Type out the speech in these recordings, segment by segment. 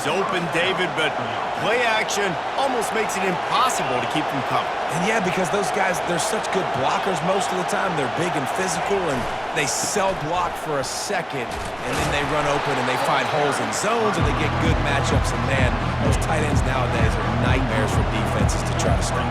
He's open, David, but play action almost makes it impossible to keep him covered. And yeah, because those guys, they're such good blockers most of the time. They're big and physical, and they sell block for a second, and then they run open and they find holes in zones, and they get good matchups. And man, those tight ends nowadays are nightmares for defenses to try to stop.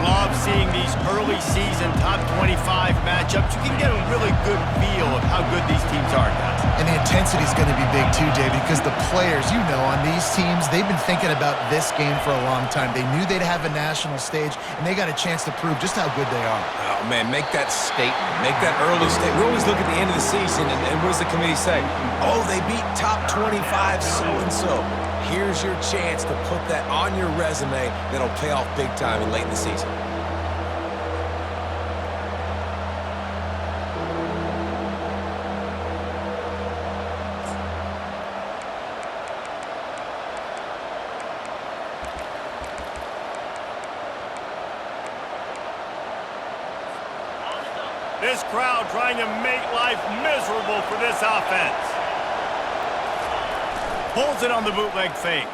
Love seeing these early season top 25 matchups. You can get a really good feel of how good these teams are, guys. And the intensity is going to be big too, David, because the players, you know, on these teams, they've been thinking about this game for a long time. They knew they'd have a national stage, and they got a chance to prove just how good they are. Oh, man, make that statement. Make that early statement. We always look at the end of the season, and what does the committee say? Oh, they beat top 25 so-and-so. Here's your chance to put that on your resume that'll pay off big time and late in the season. This crowd trying to make life miserable for this offense. Pulls it on the bootleg fake.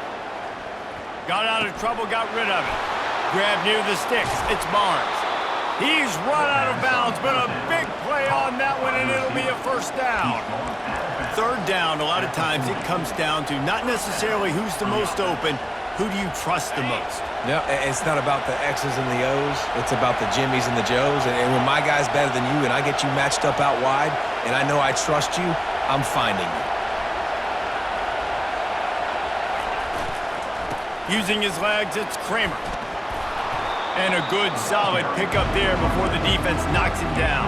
Got out of trouble, got rid of it. Grab near the sticks. It's Barnes. He's run out of bounds, but a big play on that one, and it'll be a first down. Third down, a lot of times it comes down to not necessarily who's the most open, who do you trust the most? Yeah, it's not about the X's and the O's. It's about the Jimmies and the Joes. And when my guy's better than you and I get you matched up out wide and I know I trust you, I'm finding you. Using his legs, it's Kramer. And a good, solid pickup there before the defense knocks him down.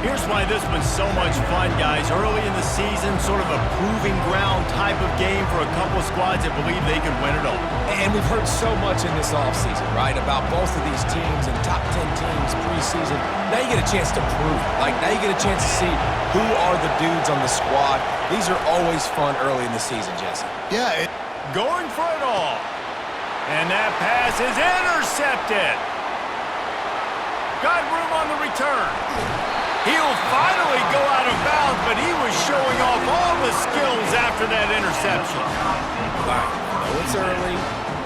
Here's why this one's so much fun, guys. Early in the season, sort of a proving ground type of game for a couple of squads that believe they could win it all. And we've heard so much in this offseason, right, about both of these teams and top 10 teams preseason. Now you get a chance to prove it. Like, now you get a chance to see who are the dudes on the squad. These are always fun early in the season, Jesse. Yeah. Going for it all. And that pass is intercepted. Got room on the return. He'll finally go out of bounds, but he was showing off all the skills after that interception. Right. I know it's early,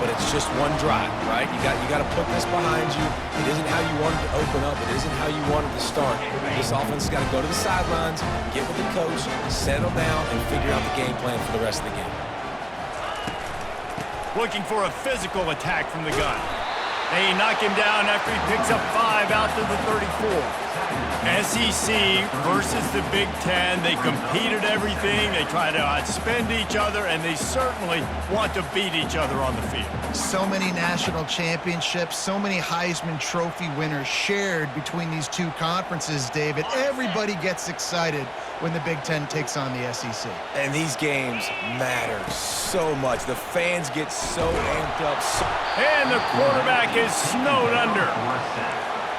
but it's just one drive, right? You got to put this behind you. It isn't how you wanted to open up. It isn't how you wanted to start. This offense has got to go to the sidelines, get with the coach, settle down, and figure out the game plan for the rest of the game. Looking for a physical attack from the gun. They knock him down after he picks up 5 out to the 34. SEC versus the Big Ten. They compete at everything. They try to outspend each other, and they certainly want to beat each other on the field. So many national championships, so many Heisman Trophy winners shared between these two conferences, David. Everybody gets excited when the Big Ten takes on the SEC. And these games matter so much. The fans get so amped up. And the quarterback is snowed under.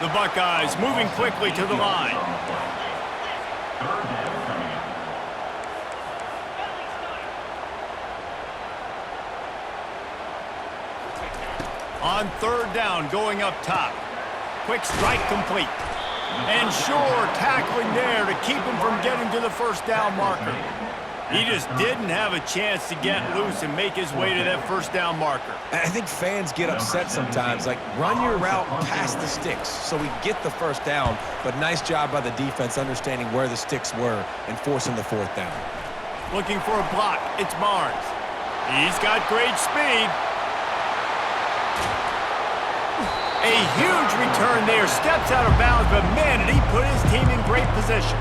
The Buckeyes moving quickly to the line. On third down, going up top. Quick strike complete. And Shore tackling there to keep him from getting to the first down marker. He just didn't have a chance to get loose and make his way to that first down marker. I think fans get upset sometimes, like run your route past the sticks so we get the first down, but nice job by the defense understanding where the sticks were and forcing the fourth down. Looking for a block, it's Barnes. He's got great speed. A huge return there, steps out of bounds, but man, did he put his team in great position.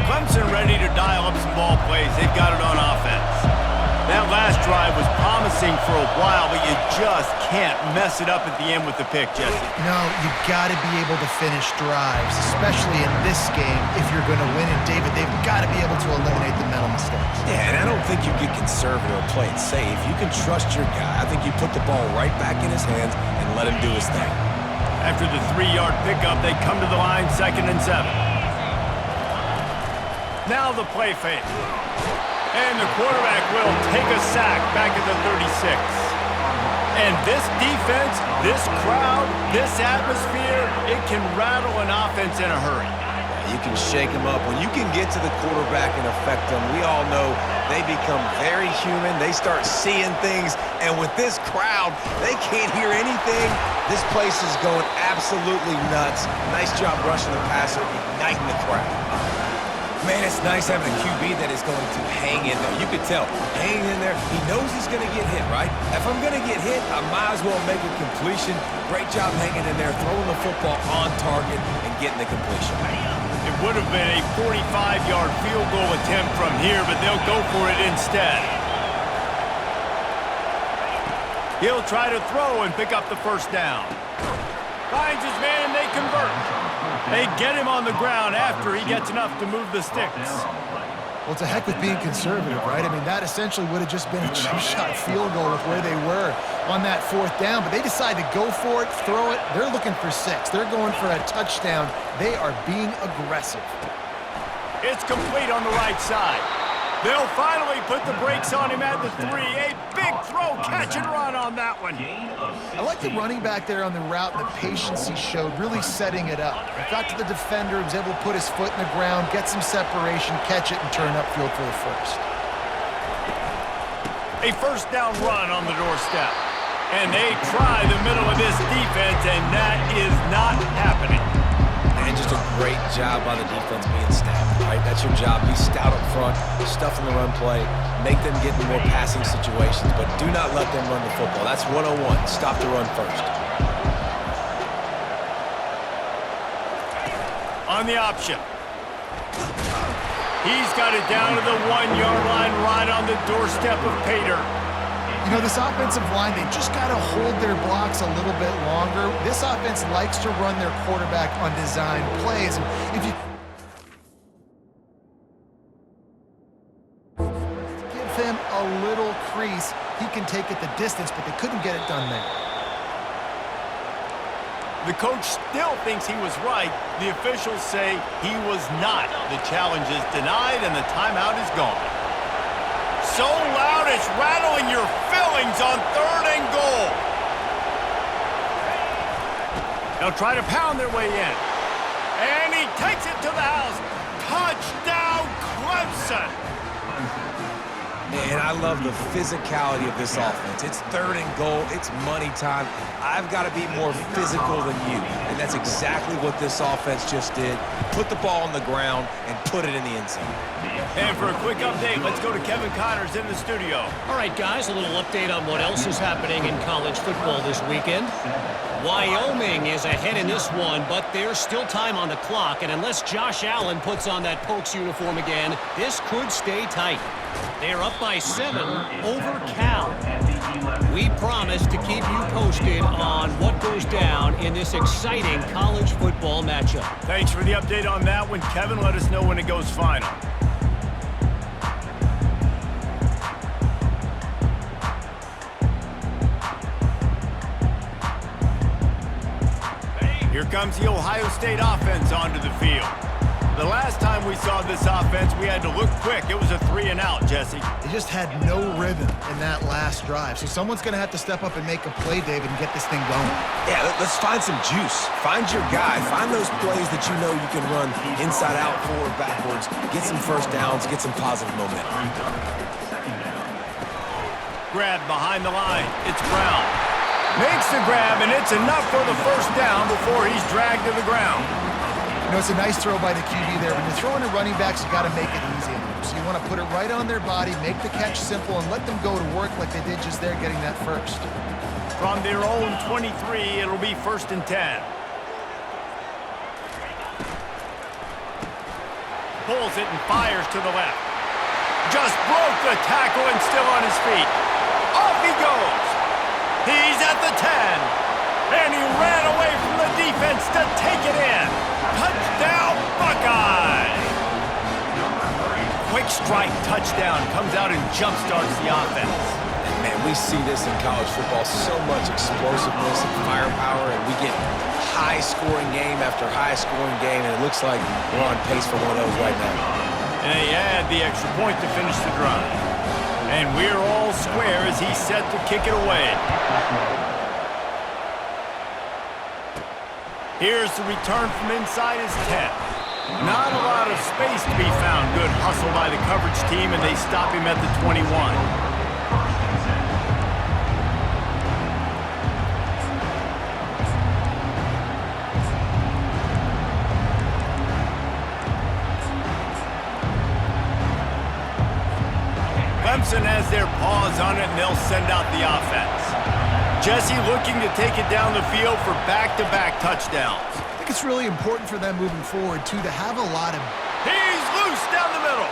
Clemson ready to dial up some ball plays. They've got it on offense. That last drive was promising for a while, but you just can't mess it up at the end with the pick, Jesse. No, you've got to be able to finish drives, especially in this game. If you're going to win it, David, they've got to be able to eliminate the mental mistakes. Yeah, and I don't think you get conservative or play it safe. You can trust your guy. I think you put the ball right back in his hands and let him do his thing. After the 3-yard pickup, they come to the line, 2nd and 7. Now the play fake. And the quarterback will take a sack back at the 36. And this defense, this crowd, this atmosphere, it can rattle an offense in a hurry. You can shake them up. When you can get to the quarterback and affect them, we all know they become very human. They start seeing things. And with this crowd, they can't hear anything. This place is going absolutely nuts. Nice job rushing the passer, igniting the crowd. Man, it's nice having a QB that is going to hang in there. You could tell, hanging in there, he knows he's going to get hit, right? If I'm going to get hit, I might as well make a completion. Great job hanging in there, throwing the football on target and getting the completion. It would have been a 45-yard field goal attempt from here, but they'll go for it instead. He'll try to throw and pick up the first down. Finds his man, and they convert. They get him on the ground after he gets enough to move the sticks. Well, to heck with being conservative, right? I mean, that essentially would have just been a cheap-shot field goal with where they were on that fourth down, but they decide to go for it, throw it. They're looking for 6. They're going for a touchdown. They are being aggressive. It's complete on the right side. They'll finally put the brakes on him at the 3. A big throw, catch and run on that one. I like the running back there on the route and the patience he showed, really setting it up. He got to the defender, was able to put his foot in the ground, get some separation, catch it, and turn upfield for the first. A first down run on the doorstep. And they try the middle of this defense, and that is not happening. And just a great job by the defense being stout, right? That's your job. Be stout up front, stuff in the run play, make them get in more passing situations, but do not let them run the football. That's 101. Stop the run first. On the option. He's got it down to the 1-yard line right on the doorstep of Pater. You know, this offensive line, they just got to hold their blocks a little bit longer. This offense likes to run their quarterback on design plays. And if you give him a little crease, he can take it the distance, but they couldn't get it done there. The coach still thinks he was right. The officials say he was not. The challenge is denied, and the timeout is gone. So loud it's rattling your fillings on 3rd and goal. They'll try to pound their way in. And he takes it to the house. Touchdown, Clemson. And I love the physicality of this offense. It's 3rd and goal. It's money time. I've got to be more physical than you. And that's exactly what this offense just did. Put the ball on the ground and put it in the end zone. And for a quick update, let's go to Kevin Connors in the studio. All right, guys, a little update on what else is happening in college football this weekend. Wyoming is ahead in this one, but there's still time on the clock, and unless Josh Allen puts on that Pokes uniform again, this could stay tight. They're up by 7 over Cal. We promise to keep you posted on what goes down in this exciting college football matchup. Thanks for the update on that one, Kevin. Let us know when it goes final. Here comes the Ohio State offense onto the field. The last time we saw this offense, we had to look quick. It was a 3-and-out, Jesse. They just had no rhythm in that last drive. So someone's going to have to step up and make a play, David, and get this thing going. Yeah, let's find some juice. Find your guy. Find those plays that you know you can run inside out, forward, backwards. Get some first downs. Get some positive momentum. Grab behind the line. It's Brown. Makes the grab, and it's enough for the first down before he's dragged to the ground. You know, it's a nice throw by the QB there. When you're throwing to running backs, you got to make it easy on them. So you want to put it right on their body, make the catch simple, and let them go to work like they did just there getting that first. From their own 23, it'll be 1st and 10. Pulls it and fires to the left. Just broke the tackle and still on his feet. Off he goes. He's at the 10. And he ran away from the defense to take it in. Touchdown, Buckeyes! Quick strike touchdown comes out and jumpstarts the offense. Man, we see this in college football, so much explosiveness and firepower, and we get high-scoring game after high-scoring game, and it looks like we're on pace for one of those right now. And they add the extra point to finish the drive. And we're all square as he's set to kick it away. Here's the return from inside his 10. Not a lot of space to be found. Good hustle by the coverage team, and they stop him at the 21. Clemson has their paws on it, and they'll send out the offense. Jesse looking to take it down the field for back-to-back touchdowns. I think it's really important for them moving forward, too, to have a lot of... He's loose down the middle.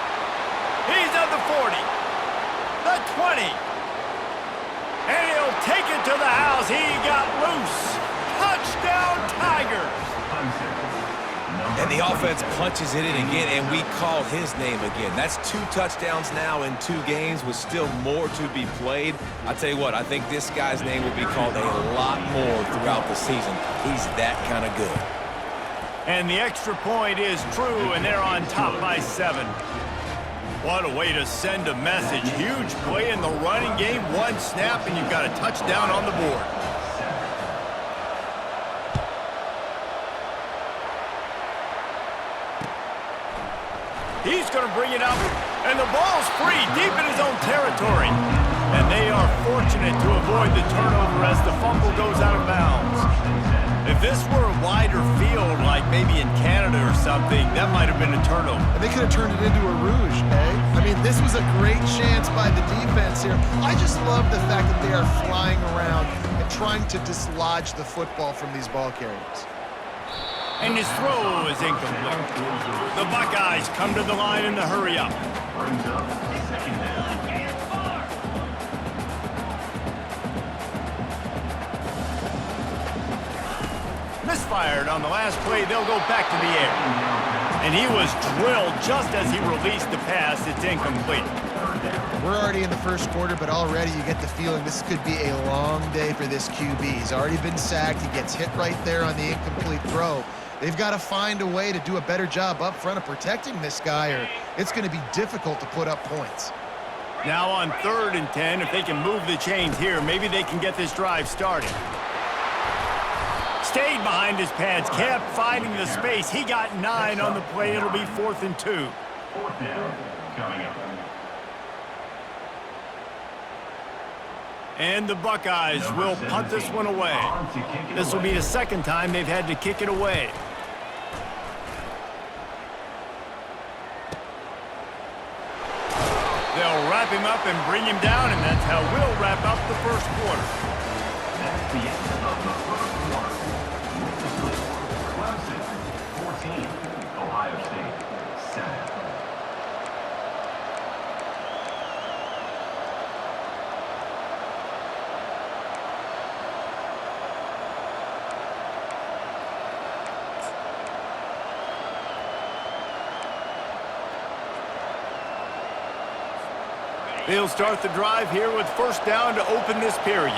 He's at the 40, the 20. And he'll take it to the house. He got loose. Touchdown, Tigers. And the offense punches it in again, and we call his name again. That's 2 touchdowns now in 2 games with still more to be played. I tell you what, I think this guy's name will be called a lot more throughout the season. He's that kind of good. And the extra point is true, and they're on top by 7. What a way to send a message. Huge play in the running game. 1 snap, and you've got a touchdown on the board. He's going to bring it up, and the ball's free deep in his own territory. And they are fortunate to avoid the turnover as the fumble goes out of bounds. If this were a wider field, like maybe in Canada or something, that might have been a turnover. And they could have turned it into a rouge, eh? I mean, this was a great chance by the defense here. I just love the fact that they are flying around and trying to dislodge the football from these ball carriers. And his throw is incomplete. The Buckeyes come to the line in the hurry-up. Misfired on the last play. They'll go back to the air. And he was drilled just as he released the pass. It's incomplete. We're already in the first quarter, but already you get the feeling this could be a long day for this QB. He's already been sacked. He gets hit right there on the incomplete throw. They've got to find a way to do a better job up front of protecting this guy, or it's going to be difficult to put up points. Now on 3rd and 10, if they can move the chains here, maybe they can get this drive started. Stayed behind his pads, kept finding the space. He got 9 on the play. It'll be 4th and 2. 4th down coming up. And the Buckeyes will punt this one away. This will be the 2nd time they've had to kick it away. They'll wrap him up and bring him down, and that's how we'll wrap up the first quarter. That's the end of the first quarter. Clemson, 14. Ohio State, 7. They'll start the drive here with 1st down to open this period.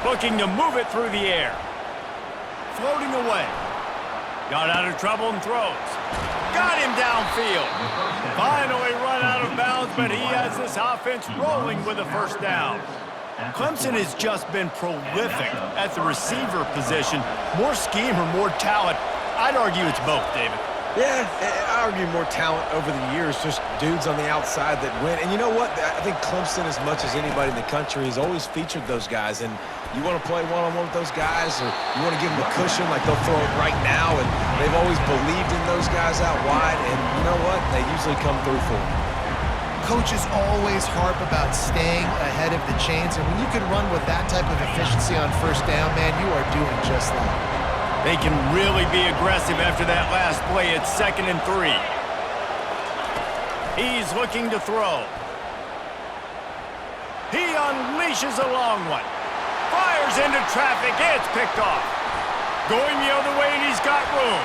Looking to move it through the air. Floating away. Got out of trouble and throws. Got him downfield. Finally run out of bounds, but he has this offense rolling with a 1st down. Clemson has just been prolific at the receiver position. More scheme or more talent? I'd argue it's both, David. Yeah, I argue more talent over the years, just dudes on the outside that win. And you know what? I think Clemson, as much as anybody in the country, has always featured those guys. And you want to play one-on-one with those guys, or you want to give them a cushion like they'll throw it right now. And they've always believed in those guys out wide. And you know what? They usually come through for them. Coaches always harp about staying ahead of the chains, and when you can run with that type of efficiency on 1st down, man, you are doing just that. They can really be aggressive after that last play. It's 2nd and 3. He's looking to throw. He unleashes a long one. Fires into traffic. It's picked off. Going the other way, and he's got room.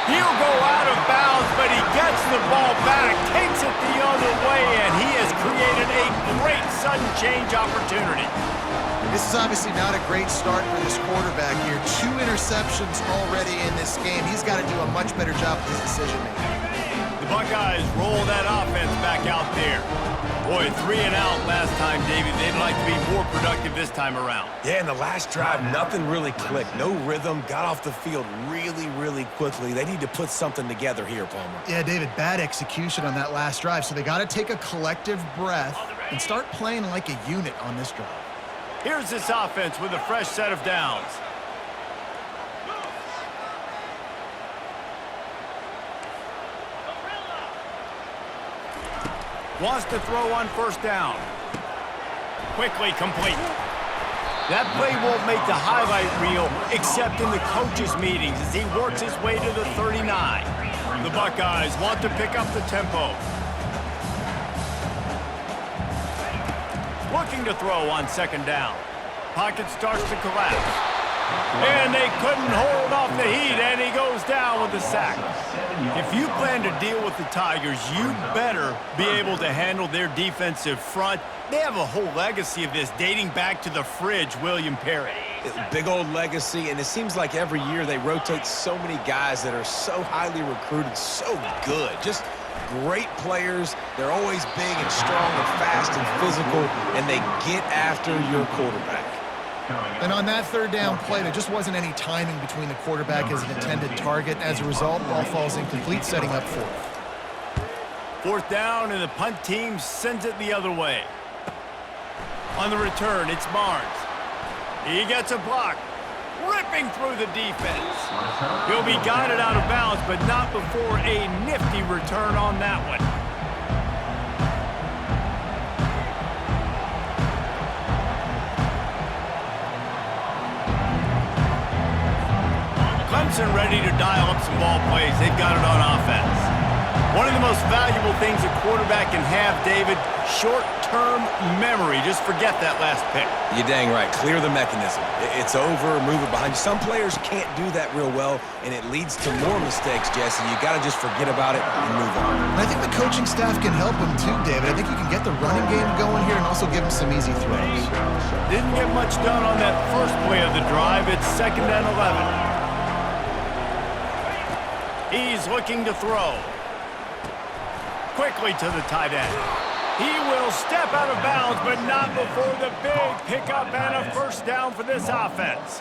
He'll go out of bounds, but he gets the ball back, takes it the other way, and he has created a great sudden change opportunity. This is obviously not a great start for this quarterback here. 2 interceptions already in this game. He's got to do a much better job with his decision-making. The Buckeyes roll that offense back out there. Boy, 3 and out last time, Davey. They'd like to be more productive this time around. Yeah, in the last drive, nothing really clicked. No rhythm, got off the field really, really quickly. They need to put something together here, Palmer. Yeah, David, bad execution on that last drive, so they got to take a collective breath and start playing like a unit on this drive. Here's this offense with a fresh set of downs. Wants to throw on first down. Quickly complete. That play won't make the highlight reel except in the coaches' meetings as he works his way to the 39. The Buckeyes want to pick up the tempo. Looking to throw on second down. Pocket starts to collapse. And they couldn't hold off the heat, and he goes down with a sack. If you plan to deal with the Tigers, you better be able to handle their defensive front. They have a whole legacy of this dating back to the fridge, William Perry. Big old legacy, and it seems like every year they rotate so many guys that are so highly recruited, so good. Just great players. They're always big and strong and fast and physical, and they get after your quarterback. And on that third down play, there just wasn't any timing between the quarterback and his intended target. As a result, ball falls incomplete, setting up fourth. Fourth down, and the punt team sends it the other way. On the return, it's Barnes. He gets a block, ripping through the defense. He'll be guided out of bounds, but not before a nifty return on that one. Clemson ready to dial up some ball plays. They've got it on offense. One of the most valuable things a quarterback can have, David, short-term memory. Just forget that last pick. You're dang right. Clear the mechanism. It's over, move it behind you. Some players can't do that real well, and it leads to more mistakes, Jesse. You got to just forget about it and move on. And I think the coaching staff can help him too, David. I think you can get the running game going here and also give him some easy throws. Didn't get much done on that first play of the drive. It's 2nd and 11. He's looking to throw. Quickly to the tight end. He will step out of bounds, but not before the big pickup and a first down for this offense.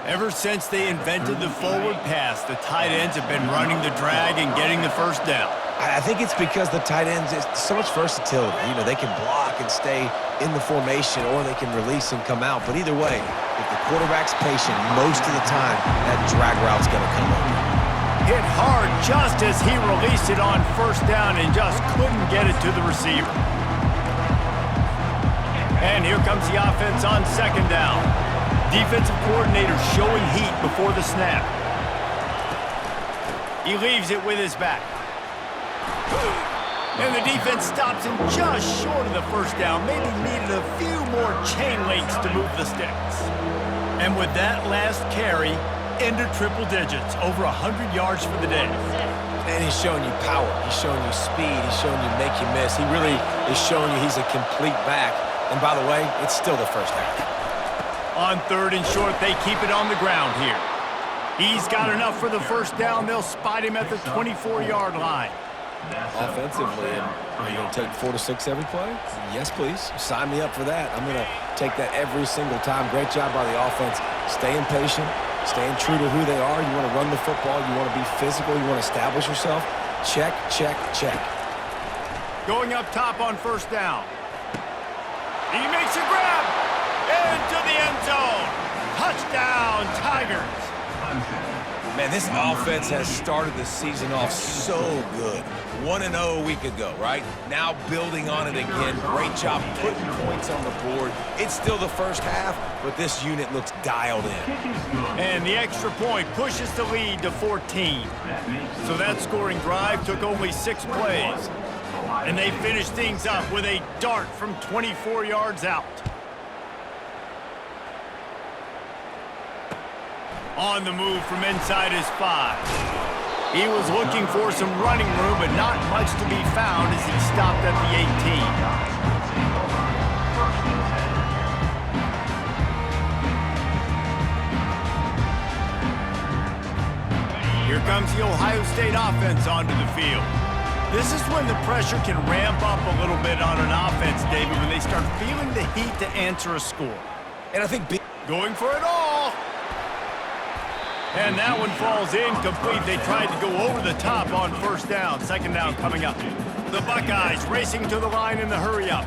Ever since they invented the forward pass, the tight ends have been running the drag and getting the first down. I think it's because the tight ends, it's so much versatility. You know, they can block and stay in the formation, or they can release and come out. But either way, if the quarterback's patient, most of the time, that drag route's going to come open. Hit hard just as he released it on first down and just couldn't get it to the receiver. And here comes the offense on second down. Defensive coordinator showing heat before the snap. He leaves it with his back. And the defense stops him just short of the first down. Maybe needed a few more chain links to move the sticks. And with that last carry, into triple digits, over 100 yards for the day. And he's showing you power. He's showing you speed. He's showing you make you miss. He really is showing you he's a complete back. And by the way, it's still the first half. On 3rd and short, they keep it on the ground here. He's got enough for the first down. They'll spot him at the 24-yard line. Offensively, and are you going to take 4 to 6 every play? Yes, please. Sign me up for that. I'm going to take that every single time. Great job by the offense. Staying patient. Staying true to who they are. You want to run the football. You want to be physical. You want to establish yourself. Check, check, check. Going up top on first down. He makes a grab. Into the end zone. Touchdown, Tigers. Man, this offense has started the season off so good. 1-0 a week ago, right? Now building on it again. Great job putting points on the board. It's still the first half, but this unit looks dialed in. And the extra point pushes the lead to 14. So that scoring drive took only 6 plays. And they finished things up with a dart from 24 yards out. On the move from inside his 5. He was looking for some running room, but not much to be found as he stopped at the 18. comes the Ohio State offense onto the field. This is when the pressure can ramp up a little bit on an offense, David, when they start feeling the heat to answer a score. And I think going for it all. And that one falls incomplete. They tried to go over the top on first down. Second down coming up. The Buckeyes racing to the line in the hurry-up.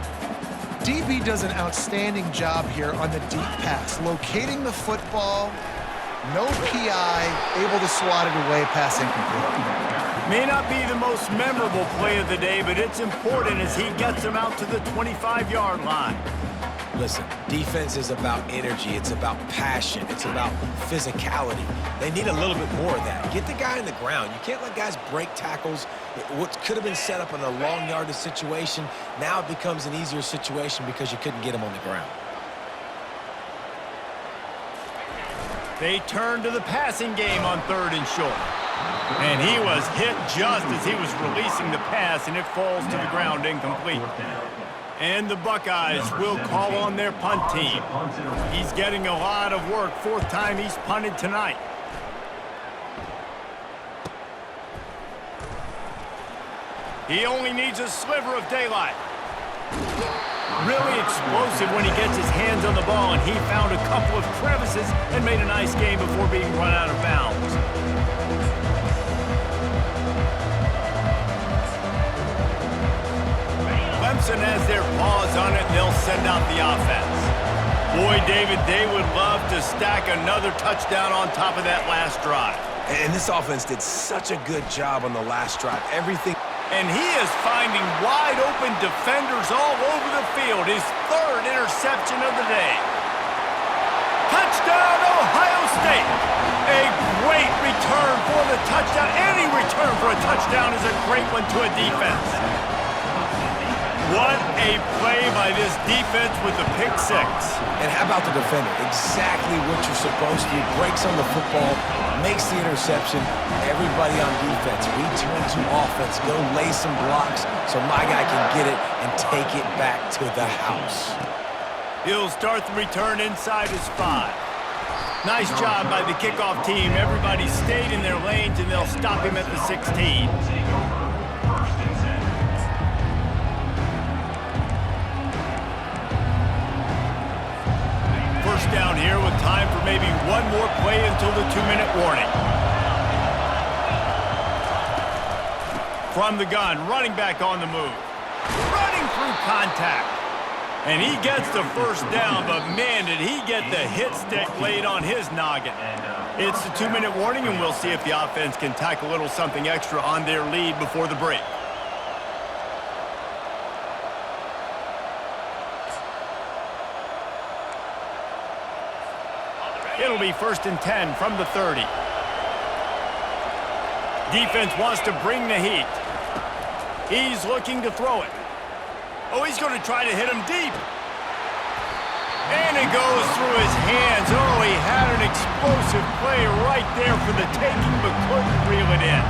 DB does an outstanding job here on the deep pass, locating the football, no PI, able to swat it away, pass incomplete. May not be the most memorable play of the day, but it's important as he gets them out to the 25-yard line. Listen, defense is about energy. It's about passion. It's about physicality. They need a little bit more of that. Get the guy in the ground. You can't let guys break tackles. What could have been set up in a long yardage situation, now it becomes an easier situation because you couldn't get him on the ground. They turn to the passing game on 3rd and short. And he was hit just as he was releasing the pass, and it falls to the ground incomplete. And the Buckeyes will call on their punt team. He's getting a lot of work. 4th time he's punted tonight. He only needs a sliver of daylight. Really explosive when he gets his hands on the ball, and he found a couple of crevices and made a nice game before being run out of bounds. Clemson has their paws on it, and they'll send out the offense. Boy, David, they would love to stack another touchdown on top of that last drive. And this offense did such a good job on the last drive. Everything. And he is finding wide-open defenders all over the field. His 3rd interception of the day. Touchdown, Ohio State! A great return for the touchdown. Any return for a touchdown is a great one to a defense. What a play by this defense with the pick 6. And how about the defender? Exactly what you're supposed to do. Breaks on the football, makes the interception. Everybody on defense, return to offense. Go lay some blocks so my guy can get it and take it back to the house. He'll start the return inside his 5. Nice job by the kickoff team. Everybody stayed in their lanes, and they'll stop him at the 16. First down here with time for maybe one more play until the 2-minute warning. From the gun, running back on the move. Running through contact. And he gets the first down, but man, did he get the hit stick laid on his noggin. It's the 2-minute warning, and we'll see if the offense can tack a little something extra on their lead before the break. It'll be 1st and 10 from the 30. Defense wants to bring the heat. He's looking to throw it. Oh, he's going to try to hit him deep. And it goes through his hands. Oh, he had an explosive play right there for the taking, but couldn't reel it in.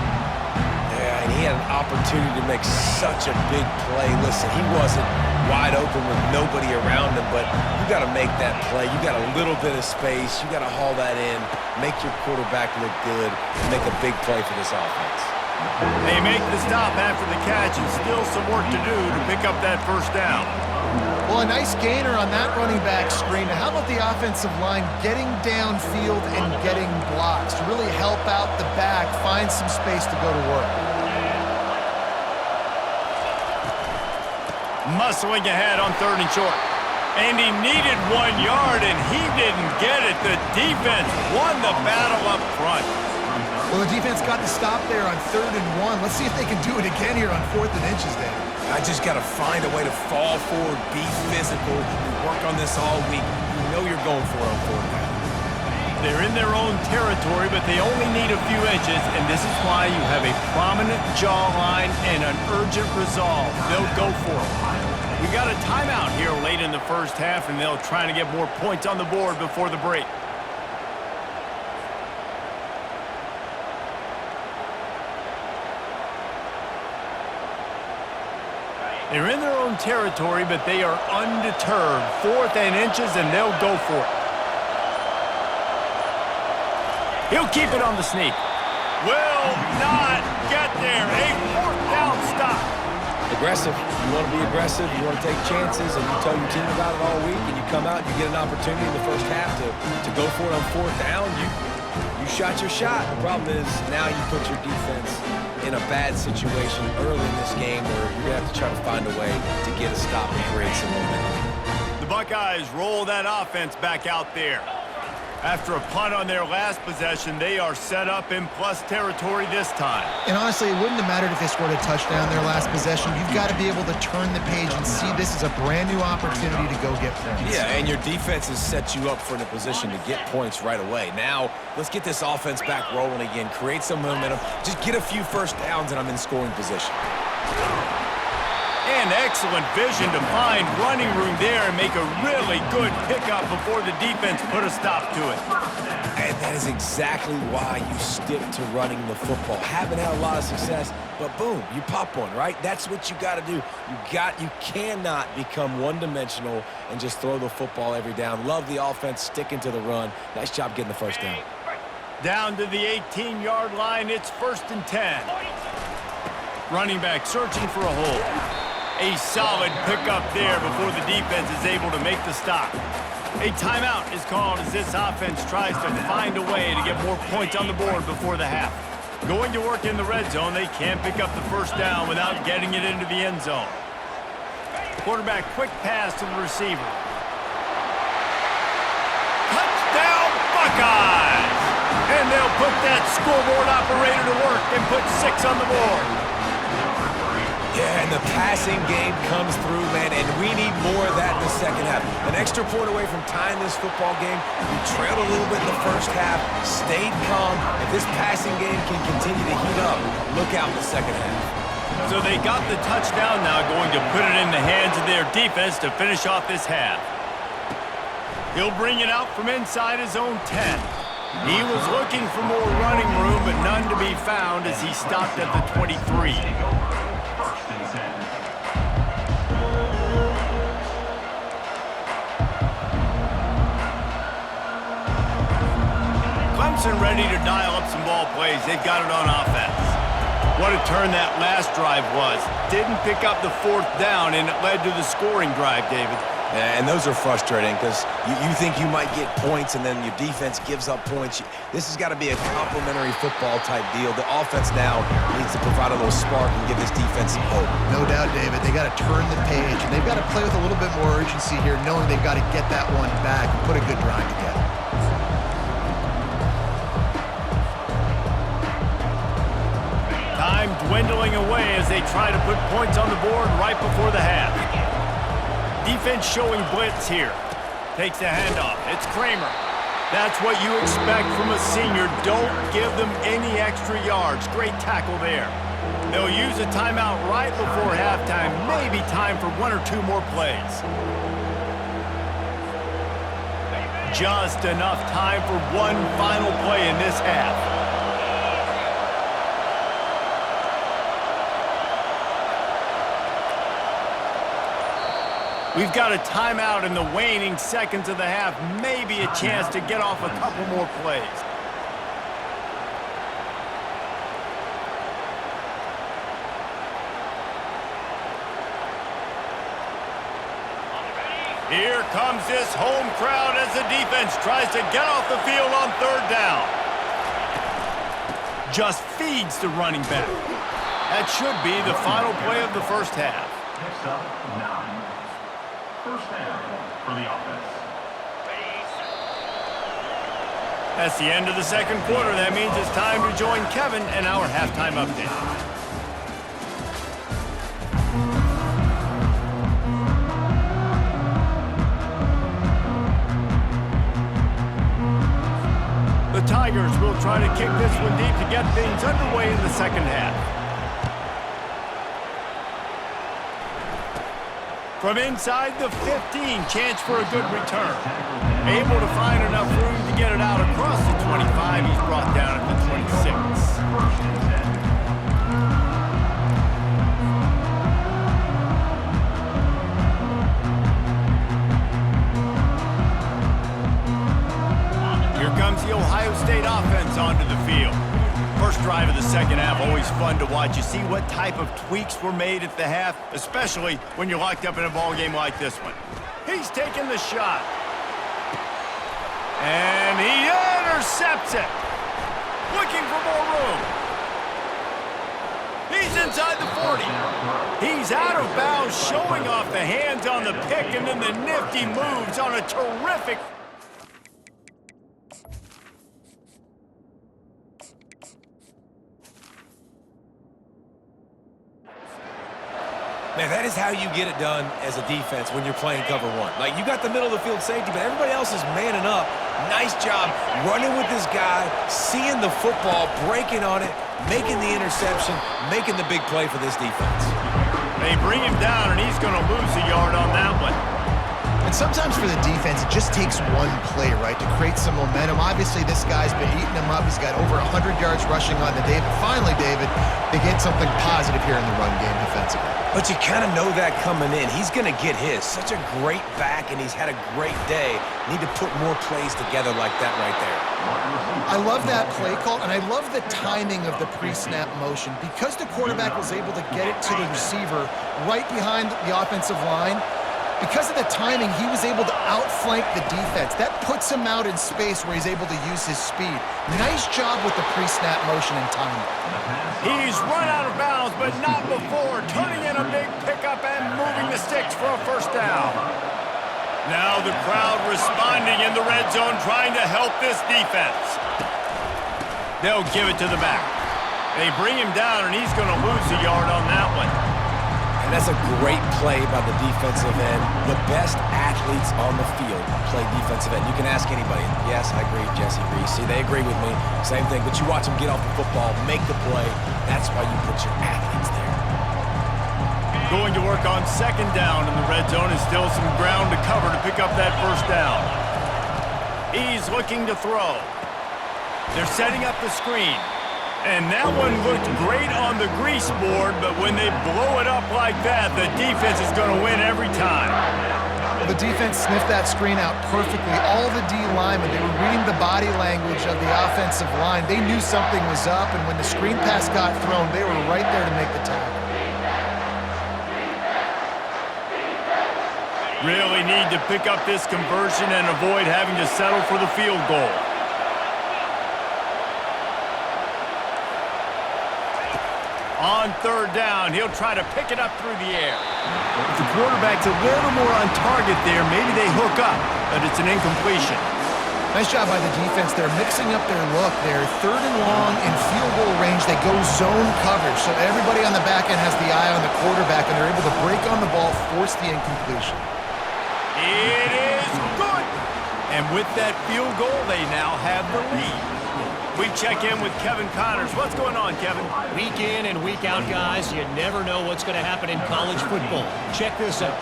Yeah, and he had an opportunity to make such a big play. Listen, he wasn't wide open with nobody around him, but you got to make that play. You got a little bit of space. You got to haul that in, make your quarterback look good, and make a big play for this offense. They make the stop after the catch, and still some work to do to pick up that first down. Well, a nice gainer on that running back screen. Now, how about the offensive line getting downfield and getting blocks to really help out the back, find some space to go to work? Muscling ahead on 3rd and short. And he needed 1 yard, and he didn't get it. The defense won the battle up front. Well, the defense got the stop there on 3rd and 1. Let's see if they can do it again here on 4th and inches, David. I just got to find a way to fall forward, be physical, work on this all week. You know you're going for it on 4th down. They're in their own territory, but they only need a few inches, and this is why you have a prominent jawline and an urgent resolve. They'll go for it. We got a timeout here late in the first half, and they'll try to get more points on the board before the break. They're in their own territory, but they are undeterred. 4th and inches, and they'll go for it. He'll keep it on the sneak. will not get there. A fourth down stop. Aggressive. You want to be aggressive. You want to take chances, and you tell your team about it all week, and you come out and you get an opportunity in the first half to go for it on fourth down. You shot your shot. The problem is now you put your defense in a bad situation early in this game where you're going to have to try to find a way to get a stop and create some momentum. The Buckeyes roll that offense back out there. After a punt on their last possession, they are set up in plus territory this time. And honestly, it wouldn't have mattered if they scored a touchdown their last possession. You've got to be able to turn the page and see this is a brand new opportunity to go get points. Yeah, and your defense has set you up for the position to get points right away. Now, let's get this offense back rolling again, create some momentum, just get a few first downs, and I'm in scoring position. And excellent vision to find running room there and make a really good pickup before the defense put a stop to it. And that is exactly why you stick to running the football. Haven't had a lot of success, but boom, you pop one, right? That's what you got to do. You cannot become one-dimensional and just throw the football every down. Love the offense sticking to the run. Nice job getting the first down. Down to the 18-yard line, it's 1st and 10. Running back searching for a hole. A solid pickup there before the defense is able to make the stop. A timeout is called as this offense tries to find a way to get more points on the board before the half. Going to work in the red zone, they can't pick up the first down without getting it into the end zone. Quarterback quick pass to the receiver. Touchdown Buckeyes! And they'll put that scoreboard operator to work and put 6 on the board. Yeah, and the passing game comes through, man, and we need more of that in the second half. An extra point away from tying this football game. We trailed a little bit in the first half, stayed calm. If this passing game can continue to heat up, look out in the second half. So they got the touchdown now, going to put it in the hands of their defense to finish off this half. He'll bring it out from inside his own 10. He was looking for more running room, but none to be found as he stopped at the 23. Clemson ready to dial up some ball plays. They've got it on offense. What a turn that last drive was. Didn't pick up the 4th down, and it led to the scoring drive, David. Yeah, and those are frustrating because you think you might get points and then your defense gives up points. This has got to be a complementary football type deal. The offense now needs to provide a little spark and give this defense some hope. No doubt, David. They got to turn the page, and they've got to play with a little bit more urgency here, knowing they've got to get that one back and put a good drive together. Time dwindling away as they try to put points on the board right before the half. Defense showing blitz here. Takes the handoff. It's Kramer. That's what you expect from a senior. Don't give them any extra yards. Great tackle there. They'll use a timeout right before halftime. Maybe time for 1 or 2 more plays. Just enough time for one final play in this half. We've got a timeout in the waning seconds of the half. Maybe a chance to get off a couple more plays. Here comes this home crowd as the defense tries to get off the field on 3rd down. Just feeds the running back. That should be the final play of the first half. Next up, 9. First down for the offense. That's the end of the second quarter. That means it's time to join Kevin and our halftime update. The Tigers will try to kick this one deep to get things underway in the second half. From inside the 15, chance for a good return. Able to find enough room to get it out across the 25. He's brought down at the 26. Here comes the Ohio State offense onto the field. First drive of the second half, always fun to watch. You see what type of tweaks were made at the half, especially when you're locked up in a ball game like this one. He's taking the shot. And he intercepts it. Looking for more room. He's inside the 40. He's out of bounds, showing off the hands on the pick, and then the nifty moves on a terrific... Man, that is how you get it done as a defense when you're playing cover one. Like, you got the middle of the field safety, but everybody else is manning up. Nice job running with this guy, seeing the football, breaking on it, making the interception, making the big play for this defense. They bring him down, and he's going to lose a yard on that one. And sometimes for the defense, it just takes one play, right, to create some momentum. Obviously, this guy's been eating him up. He's got over 100 yards rushing on the day. But finally, David, they get something positive here in the run game defensively. But you kind of know that coming in. He's going to get his. Such a great back, and he's had a great day. Need to put more plays together like that right there. I love that play call, and I love the timing of the pre-snap motion. Because the quarterback was able to get it to the receiver right behind the offensive line, because of the timing, he was able to outflank the defense. That puts him out in space where he's able to use his speed. Nice job with the pre-snap motion and timing. He's run out of bounds, but not before. Turning in a big pickup and moving the sticks for a first down. Now the crowd responding in the red zone, trying to help this defense. They'll give it to the back. They bring him down, and he's going to lose a yard on that one. And that's a great play by the defensive end. The best athletes on the field play defensive end. You can ask anybody. Yes, I agree, Jesse Reese. See, they agree with me. Same thing. But you watch them get off the football, make the play. That's why you put your athletes there. Going to work on second down in the red zone, and still some ground to cover to pick up that first down. He's looking to throw. They're setting up the screen. And that one looked great on the grease board, but when they blow it up like that, the defense is going to win every time. Well, the defense sniffed that screen out perfectly. All the D linemen, they were reading the body language of the offensive line. They knew something was up, and when the screen pass got thrown, they were right there to make the tackle. Really need to pick up this conversion and avoid having to settle for the field goal. On third down, he'll try to pick it up through the air. If the quarterback's a little more on target there, maybe they hook up, but it's an incompletion. Nice job by the defense. They're mixing up their look. They're third and long in field goal range. They go zone coverage, so everybody on the back end has the eye on the quarterback, and they're able to break on the ball, force the incompletion. It is good! And with that field goal, they now have the lead. We check in with Kevin Connors. What's going on, Kevin? Week in and week out, guys, you never know what's going to happen in college football. Check this out.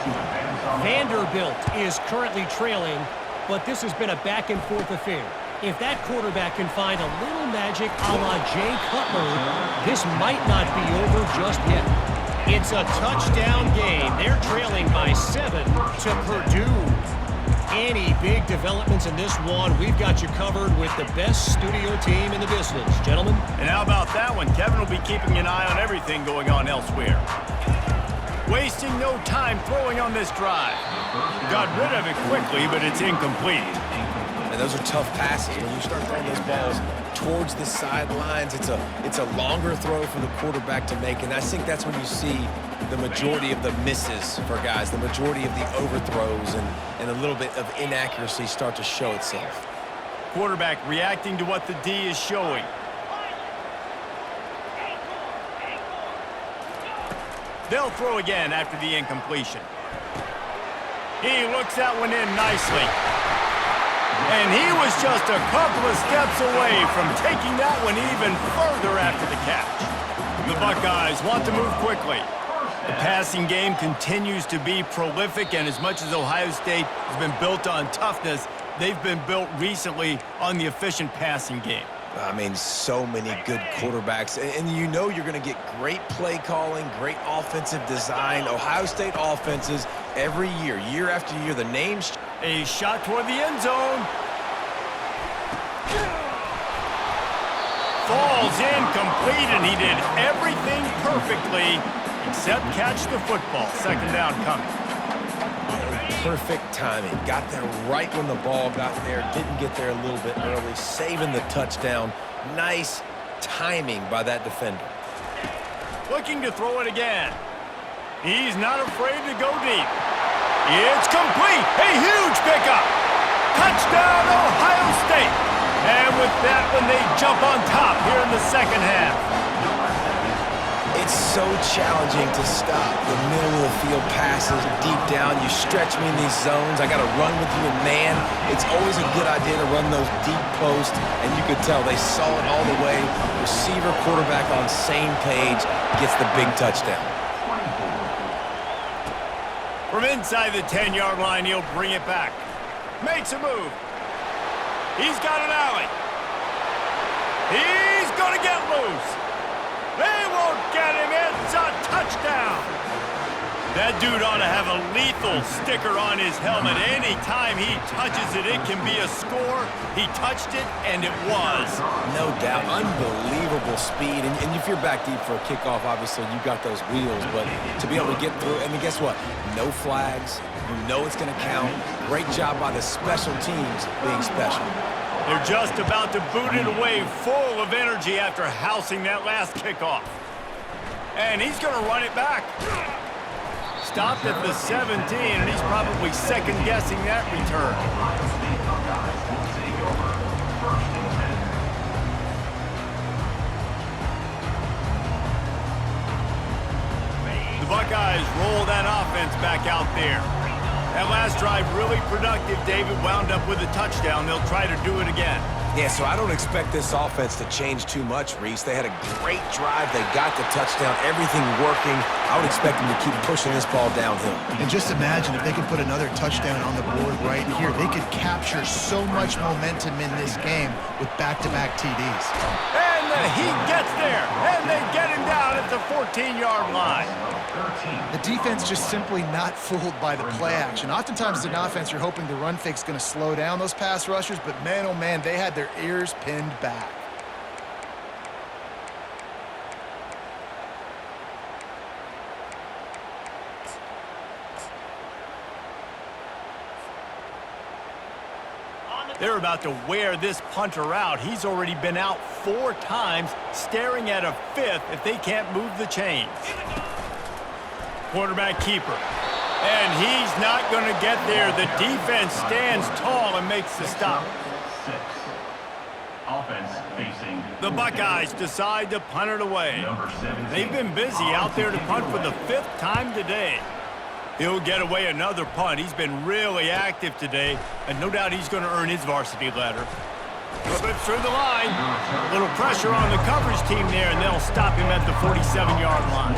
Vanderbilt is currently trailing, but this has been a back-and-forth affair. If that quarterback can find a little magic a la Jay Cutler, this might not be over just yet. It's a touchdown game. They're trailing by 7 to Purdue. Any big developments in this one, we've got you covered with the best studio team in the business. Gentlemen? And how about that one? Kevin will be keeping an eye on everything going on elsewhere. Wasting no time throwing on this drive. Got rid of it quickly, but it's incomplete. And those are tough passes. When you start throwing those balls towards the sidelines, it's a longer throw for the quarterback to make, and I think that's when you see the majority of the misses for guys, the majority of the overthrows and a little bit of inaccuracy start to show itself. Quarterback reacting to what the D is showing. They'll throw again after the incompletion. He looks that one in nicely. And he was just a couple of steps away from taking that one even further after the catch. The Buckeyes want to move quickly. The passing game continues to be prolific, and as much as Ohio State has been built on toughness, they've been built recently on the efficient passing game. I mean, so many good quarterbacks, and you know you're going to get great play calling, great offensive design. Ohio State offenses every year, year after year, the names. A shot toward the end zone. Falls goes in, complete, and he did everything perfectly except catch the football. Second down coming. Perfect timing. Got there right when the ball got there. Didn't get there a little bit early. Saving the touchdown. Nice timing by that defender. Looking to throw it again. He's not afraid to go deep. It's complete. A huge pickup. Touchdown, Ohio State. And with that one, they jump on top here in the second half. It's so challenging to stop the middle of the field passes deep down. You stretch me in these zones. I got to run with you in man. It's always a good idea to run those deep posts, and you could tell they saw it all the way. Receiver, quarterback on same page, gets the big touchdown. From inside the 10-yard line, he'll bring it back. Makes a move. He's got an alley. He's going to get loose. They won't get him. It's a touchdown. That dude ought to have a lethal sticker on his helmet. Anytime he touches it, it can be a score. He touched it, and it was. No doubt. Unbelievable speed. And if you're back deep for a kickoff, obviously you got those wheels. But to be able to get through, and guess what? No flags. You know it's going to count. Great job by the special teams being special. They're just about to boot it away, full of energy after housing that last kickoff. And he's going to run it back. Stopped at the 17, and he's probably second-guessing that return. The Buckeyes roll that offense back out there. That last drive really productive. David wound up with a touchdown. They'll try to do it again. Yeah, so I don't expect this offense to change too much, Reese. They had a great drive. They got the touchdown. Everything working. I would expect them to keep pushing this ball downhill. And just imagine if they could put another touchdown on the board right here. They could capture so much momentum in this game with back-to-back TDs. And he gets there, and they get him down at the 14-yard line. The defense just simply not fooled by the play action. Oftentimes, as an offense, you're hoping the run fake's going to slow down those pass rushers, but man, oh man, they had their ears pinned back. They're about to wear this punter out. He's already been out 4 times, staring at a 5th if they can't move the chains. Quarterback keeper. And he's not going to get there. The defense stands tall and makes the stop. Offense facing The Buckeyes decide to punt it away. They've been busy out there to punt for the 5th time today. He'll get away another punt. He's been really active today, and no doubt he's going to earn his varsity letter. Slips through the line. A little pressure on the coverage team there, and they'll stop him at the 47-yard line.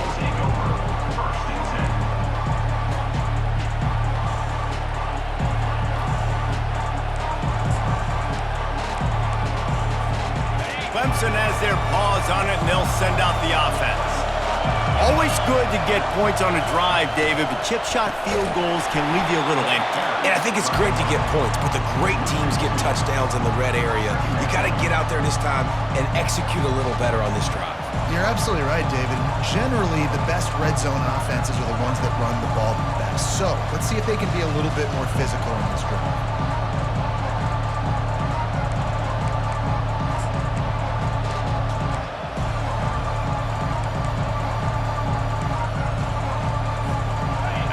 Clemson has their paws on it, and they'll send out the offense. Always good to get points on a drive, David, but chip shot field goals can leave you a little empty. And I think it's great to get points, but the great teams get touchdowns in the red area. You got to get out there this time and execute a little better on this drive. You're absolutely right, David. Generally, the best red zone offenses are the ones that run the ball the best. So let's see if they can be a little bit more physical in this drive.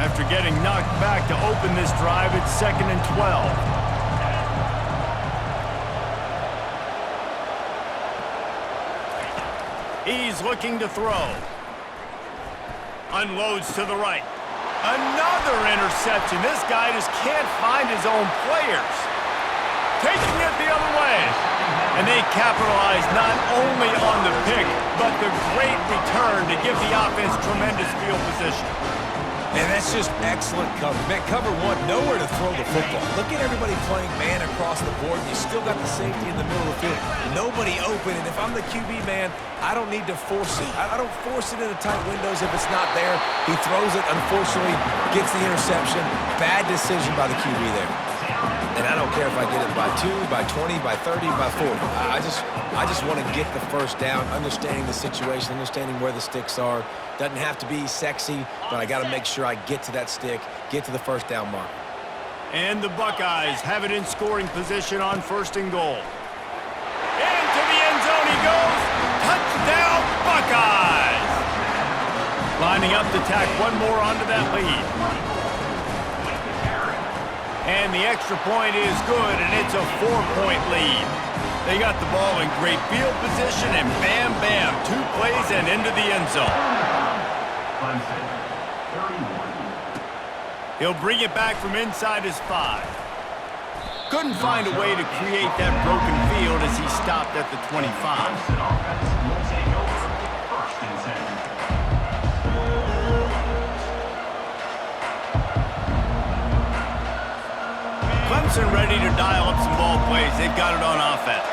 After getting knocked back to open this drive, it's 2nd and 12. He's looking to throw. Unloads to the right. Another interception. This guy just can't find his own players. Taking it the other way. And they capitalize not only on the pick, but the great return to give the offense tremendous field position. And that's just excellent coverage. Man, cover one, nowhere to throw the football. Look at everybody playing man across the board. You still got the safety in the middle of the field. Nobody open. And if I'm the QB, man, I don't need to force it. I don't force it into tight windows if it's not there. He throws it, unfortunately, gets the interception. Bad decision by the QB there. And I don't care if I get it by 2, by 20, by 30, by 40. I just want to get the first down, understanding the situation, understanding where the sticks are. Doesn't have to be sexy, but I got to make sure I get to that stick, get to the first down mark. And the Buckeyes have it in scoring position on 1st and goal. Into the end zone he goes. Touchdown, Buckeyes! Lining up to tack one more onto that lead. And the extra point is good, and it's a 4-point lead. They got the ball in great field position, and bam, bam, 2 plays and into the end zone. He'll bring it back from inside his 5. Couldn't find a way to create that broken field as he stopped at the 25. Clemson ready to dial up some ball plays. They've got it on offense.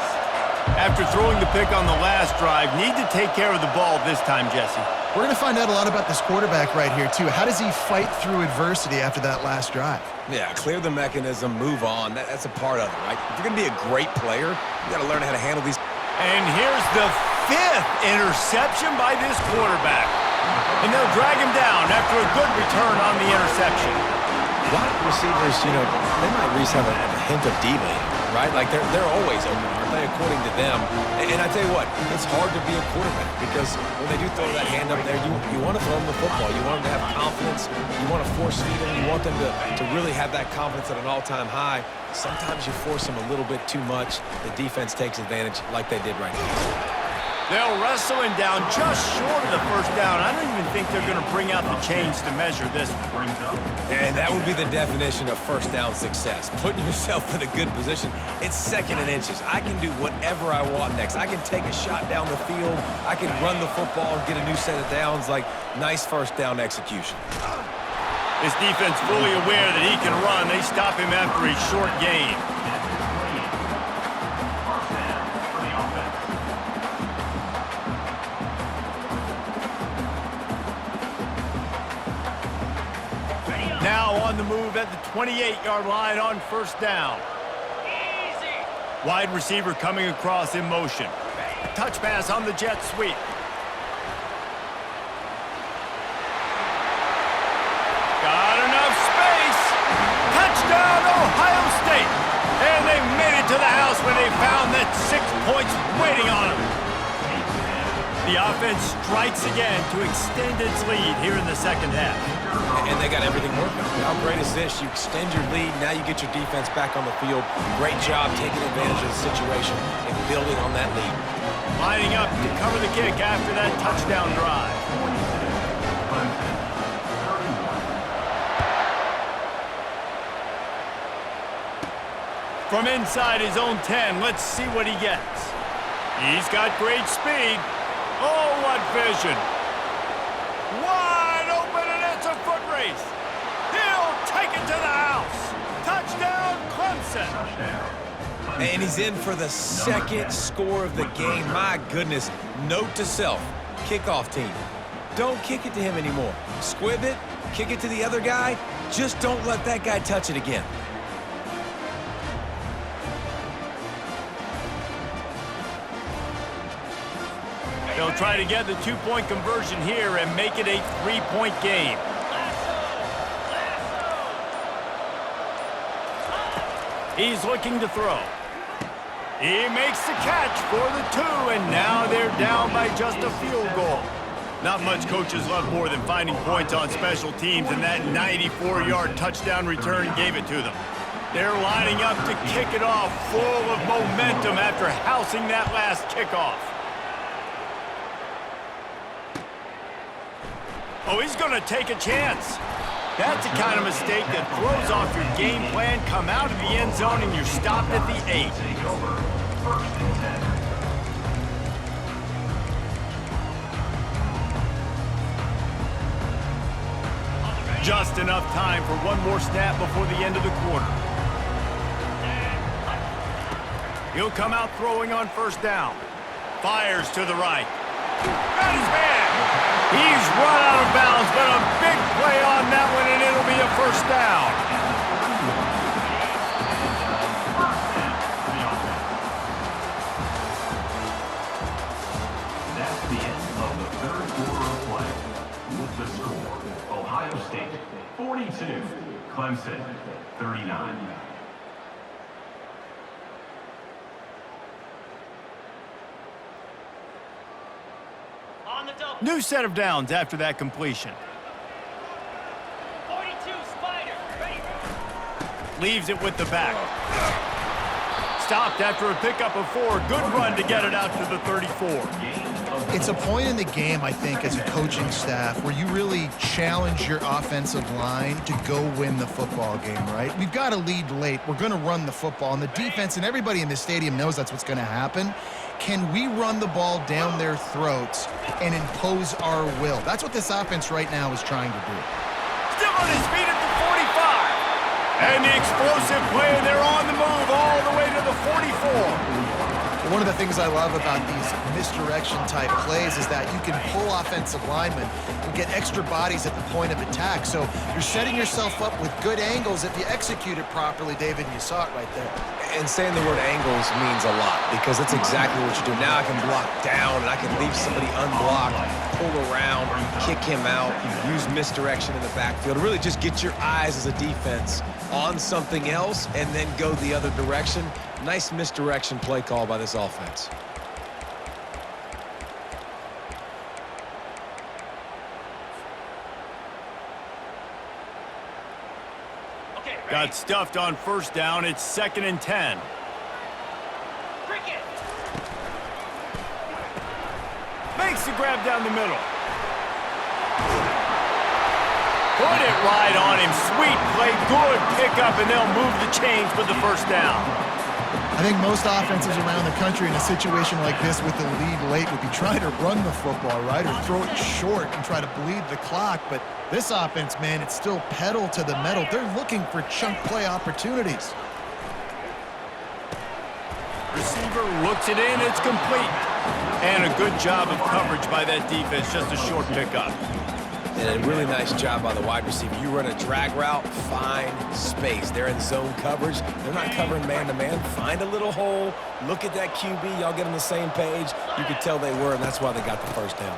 After throwing the pick on the last drive, need to take care of the ball this time, Jesse. We're going to find out a lot about this quarterback right here, too. How does he fight through adversity after that last drive? Yeah, clear the mechanism, move on. That's a part of it, right? If you're going to be a great player, you got to learn how to handle these. And here's the 5th interception by this quarterback. And they'll drag him down after a good return on the interception. Wide receivers, you know, they might at least have a hint of diva, right? Like they're always open, aren't they, according to them? And I tell you what, it's hard to be a quarterback because when they do throw that hand up there, you want to throw them the football. You want them to have confidence. You want to force feed them. You want them to really have that confidence at an all-time high. Sometimes you force them a little bit too much. The defense takes advantage like they did right now. They'll wrestle him down just short of the first down. I don't even think they're going to bring out the chains to measure this one. And that would be the definition of first down success. Putting yourself in a good position. It's 2nd and inches. I can do whatever I want next. I can take a shot down the field. I can run the football and get a new set of downs. Like, nice first down execution. This defense fully aware that he can run. They stop him after a short gain. Now on the move at the 28-yard line on 1st down. Wide receiver coming across in motion. Touch pass on the jet sweep. Got enough space. Touchdown, Ohio State. And they made it to the house when they found that 6 points waiting on them. The offense strikes again to extend its lead here in the 2nd half. And they got everything working. How great is this? You extend your lead, now you get your defense back on the field. Great job taking advantage of the situation and building on that lead. Lining up to cover the kick after that touchdown drive. From inside his own 10, let's see what he gets. He's got great speed. Oh, what vision. Wide open, and it's a foot race. He'll take it to the house. Touchdown, Clemson. And he's in for the 2nd score of the game. My goodness. Note to self, kickoff team. Don't kick it to him anymore. Squib it, kick it to the other guy. Just don't let that guy touch it again. They'll try to get the 2-point conversion here and make it a 3-point game. He's looking to throw. He makes the catch for the 2, and now they're down by just a field goal. Not much coaches love more than finding points on special teams, and that 94-yard touchdown return gave it to them. They're lining up to kick it off full of momentum after housing that last kickoff. Oh, he's going to take a chance. That's the kind of mistake that throws off your game plan. Come out of the end zone and you're stopped at the 8. Just enough time for one more snap before the end of the quarter. He'll come out throwing on 1st down. Fires to the right. Got his man. He's run out of bounds, but a big play on that one, and it'll be a 1st down. New set of downs after that completion. 42, Spider. Ready. Leaves it with the back. Stopped after a pickup of 4. Good run to get it out to the 34. It's a point in the game, I think, as a coaching staff where you really challenge your offensive line to go win the football game, right? We've got to lead late. We're going to run the football. And the defense and everybody in this stadium knows that's what's going to happen. Can we run the ball down their throats and impose our will? That's what this offense right now is trying to do. Still on his feet at the 45. And the explosive play, they're on the move all the way to the 44. One of the things I love about these misdirection-type plays is that you can pull offensive linemen and get extra bodies at the point of attack. So you're setting yourself up with good angles if you execute it properly, David, and you saw it right there. And saying the word angles means a lot because that's exactly what you do. Now I can block down and I can leave somebody unblocked, pull around, kick him out, use misdirection in the backfield. Really just get your eyes as a defense on something else and then go the other direction. Nice misdirection play call by this offense. Okay, ready. Got stuffed on first down. It's 2nd and 10. Cricket. Makes the grab down the middle. Put it right on him. Sweet play. Good pickup, and they'll move the chains with the first down. I think most offenses around the country in a situation like this with the lead late would be trying to run the football, right, or throw it short and try to bleed the clock. But this offense, man, it's still pedal to the metal. They're looking for chunk play opportunities. Receiver looks it in. It's complete. And a good job of coverage by that defense. Just a short pickup. And a really nice job by the wide receiver. You run a drag route, find space. They're in zone coverage. They're not covering man-to-man. Find a little hole. Look at that QB. Y'all get on the same page. You could tell they were, and that's why they got the first down.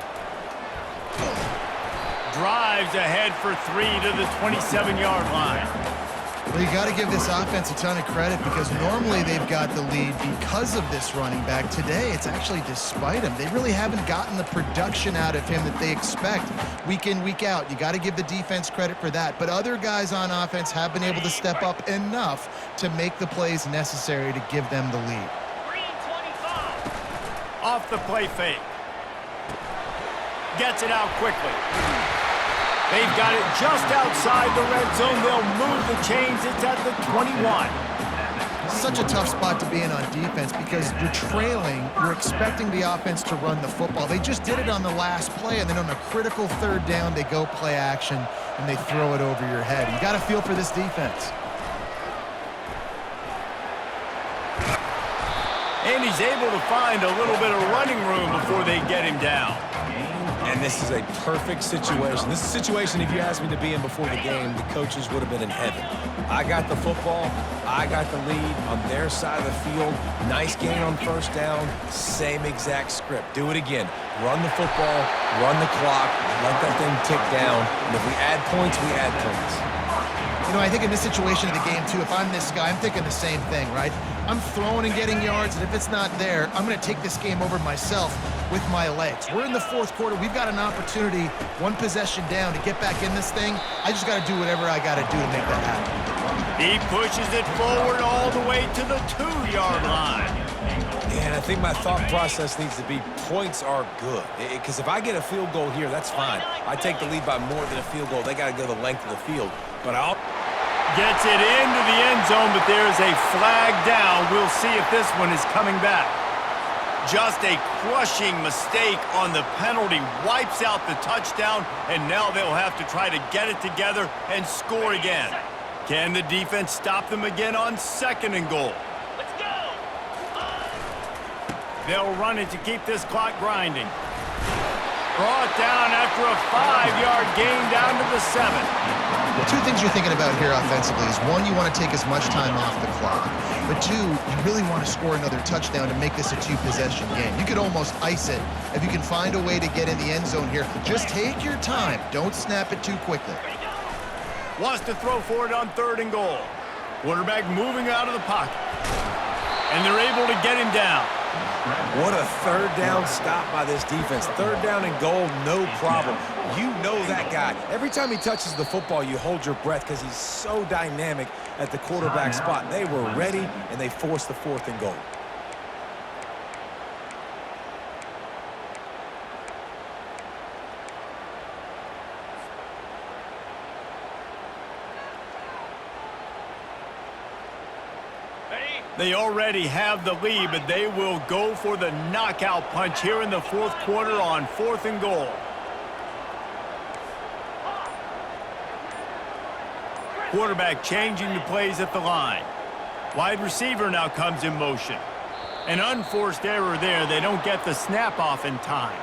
Drives ahead for 3 to the 27-yard line. Well, you got to give this offense a ton of credit because normally they've got the lead because of this running back. Today, it's actually despite him. They really haven't gotten the production out of him that they expect week in, week out. You got to give the defense credit for that. But other guys on offense have been able to step up enough to make the plays necessary to give them the lead. Green 25. Off the play fake. Gets it out quickly. They've got it just outside the red zone. They'll move the chains. It's at the 21. Such a tough spot to be in on defense because you're trailing. You're expecting the offense to run the football. They just did it on the last play, and then on a critical third down, they go play action, and they throw it over your head. You got to feel for this defense. And he's able to find a little bit of running room before they get him down. And this is a perfect situation. This is a situation, if you asked me to be in before the game, the coaches would have been in heaven. I got the football. I got the lead on their side of the field. Nice gain on first down. Same exact script. Do it again. Run the football, run the clock, let that thing tick down. And if we add points, we add points. You know, I think in this situation of the game, too, if I'm this guy, I'm thinking the same thing, right? I'm throwing and getting yards, and if it's not there, I'm going to take this game over myself with my legs. We're in the fourth quarter. We've got an opportunity, one possession down, to get back in this thing. I just got to do whatever I got to do to make that happen. He pushes it forward all the way to the 2-yard line. And I think my thought process needs to be points are good. Because if I get a field goal here, that's fine. I take the lead by more than a field goal. They got to go the length of the field. But I'll... Gets it into the end zone, but there's a flag down. We'll see if this one is coming back. Just a crushing mistake on the penalty. Wipes out the touchdown, and now they'll have to try to get it together and score again. Can the defense stop them again on 2nd and goal? Let's go. They'll run it to keep this clock grinding. Brought down after a 5-yard gain down to the 7. Well, two things you're thinking about here offensively is, one, you want to take as much time off the clock. But two, you really want to score another touchdown to make this a 2-possession game. You could almost ice it if you can find a way to get in the end zone here. Just take your time. Don't snap it too quickly. Wants to throw for it on 3rd and goal. Quarterback moving out of the pocket. And they're able to get him down. What a third down stop by this defense. Third down and goal, no problem. You know that guy. Every time he touches the football, you hold your breath because he's so dynamic at the quarterback spot. They were ready, and they forced the 4th and goal. They already have the lead, but they will go for the knockout punch here in the 4th quarter on 4th and goal. Quarterback changing the plays at the line. Wide receiver now comes in motion. An unforced error there. They don't get the snap off in time.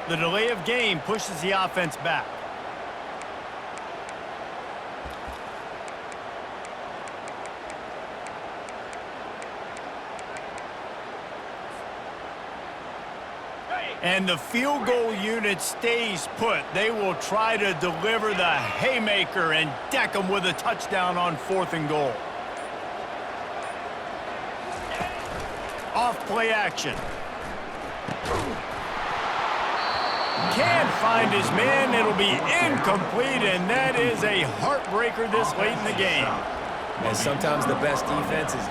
The delay of game pushes the offense back. And the field goal unit stays put. They will try to deliver the haymaker and deck them with a touchdown on 4th and goal. Off play action. Can't find his man. It'll be incomplete, and that is a heartbreaker this late in the game. And sometimes the best defense is